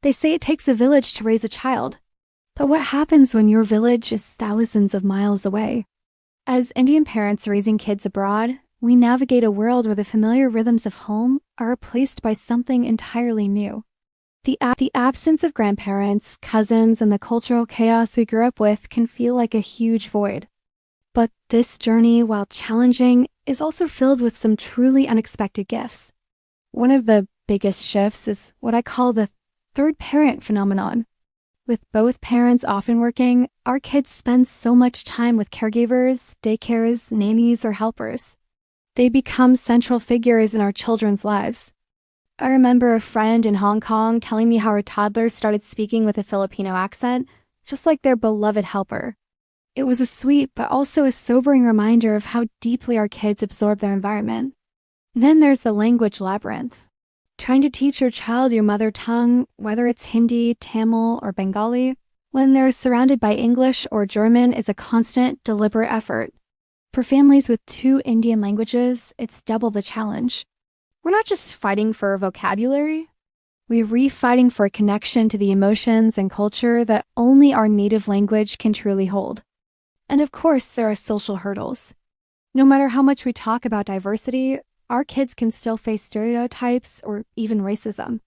They say it takes a village to raise a child. But what happens when your village is thousands of miles away? As Indian parents raising kids abroad, we navigate a world where the familiar rhythms of home are replaced by something entirely new. The absence of grandparents, cousins, and the cultural chaos we grew up with can feel like a huge void. But this journey, while challenging, is also filled with some truly unexpected gifts. One of the biggest shifts is what I call the third parent phenomenon. With both parents often working, our kids spend so much time with caregivers, daycares, nannies, or helpers. They become central figures in our children's lives. I remember a friend in Hong Kong telling me how her toddler started speaking with a Filipino accent, just like their beloved helper. It was a sweet but also a sobering reminder of how deeply our kids absorb their environment. Then there's the language labyrinth. Trying to teach your child your mother tongue, whether it's Hindi, Tamil, or Bengali, when they're surrounded by English or German is a constant, deliberate effort. For families with 2 Indian languages, it's double the challenge. We're not just fighting for vocabulary. We're re-fighting for a connection to the emotions and culture that only our native language can truly hold. And of course, there are social hurdles. No matter how much we talk about diversity, our kids can still face stereotypes or even racism.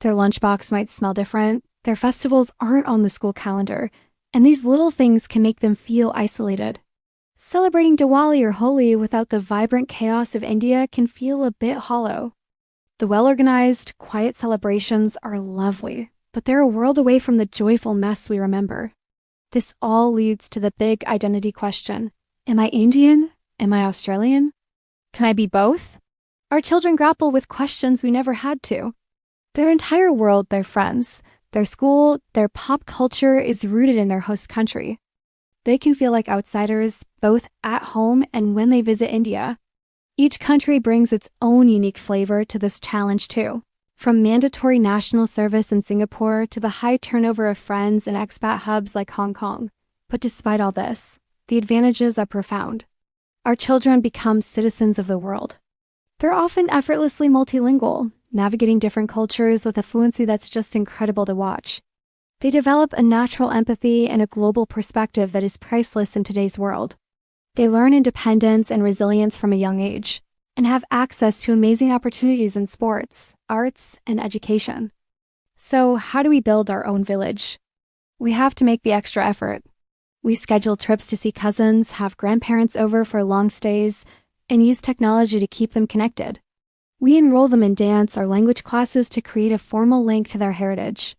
Their lunchbox might smell different, their festivals aren't on the school calendar, and these little things can make them feel isolated. Celebrating Diwali or Holi without the vibrant chaos of India can feel a bit hollow. The well-organized, quiet celebrations are lovely, but they're a world away from the joyful mess we remember. This all leads to the big identity question. Am I Indian? Am I Australian? Can I be both? Our children grapple with questions we never had to. Their entire world, their friends, their school, their pop culture is rooted in their host country. They can feel like outsiders, both at home and when they visit India. Each country brings its own unique flavor to this challenge too. From mandatory national service in Singapore to the high turnover of friends in expat hubs like Hong Kong. But despite all this, the advantages are profound. Our children become citizens of the world. They're often effortlessly multilingual, navigating different cultures with a fluency that's just incredible to watch. They develop a natural empathy and a global perspective that is priceless in today's world. They learn independence and resilience from a young age, and have access to amazing opportunities in sports, arts, and education. So how do we build our own village? We have to make the extra effort. We schedule trips to see cousins, have grandparents over for long stays, and use technology to keep them connected. We enroll them in dance or language classes to create a formal link to their heritage.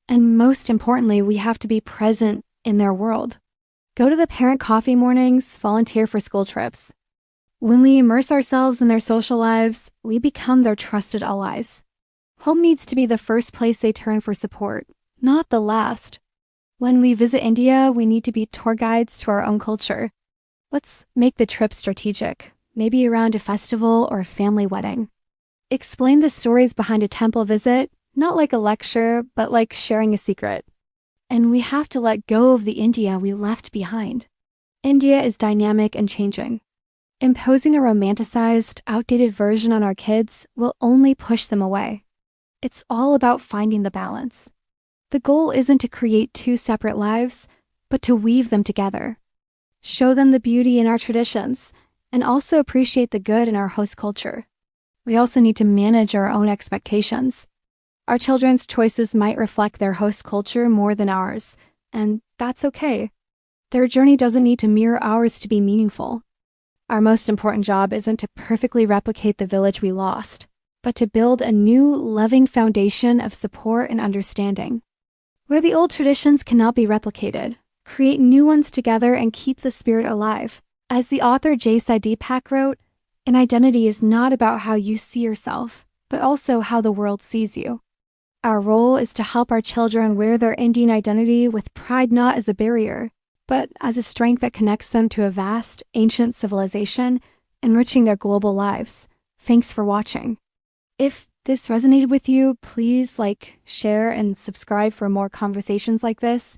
And most importantly, we have to be present in their world. Go to the parent coffee mornings, volunteer for school trips. When we immerse ourselves in their social lives, we become their trusted allies. Home needs to be the first place they turn for support, not the last. When we visit India, we need to be tour guides to our own culture. Let's make the trip strategic, maybe around a festival or a family wedding. Explain the stories behind a temple visit, not like a lecture, but like sharing a secret. And we have to let go of the India we left behind. India is dynamic and changing. Imposing a romanticized, outdated version on our kids will only push them away. It's all about finding the balance. The goal isn't to create 2 separate lives, but to weave them together. Show them the beauty in our traditions, and also appreciate the good in our host culture. We also need to manage our own expectations. Our children's choices might reflect their host culture more than ours, and that's okay. Their journey doesn't need to mirror ours to be meaningful. Our most important job isn't to perfectly replicate the village we lost, but to build a new, loving foundation of support and understanding. Where the old traditions cannot be replicated, create new ones together and keep the spirit alive. As the author J. Deepak wrote, an identity is not about how you see yourself, but also how the world sees you. Our role is to help our children wear their Indian identity with pride not as a barrier, but as a strength that connects them to a vast, ancient civilization, enriching their global lives. Thanks for watching. If this resonated with you, please like, share, and subscribe for more conversations like this.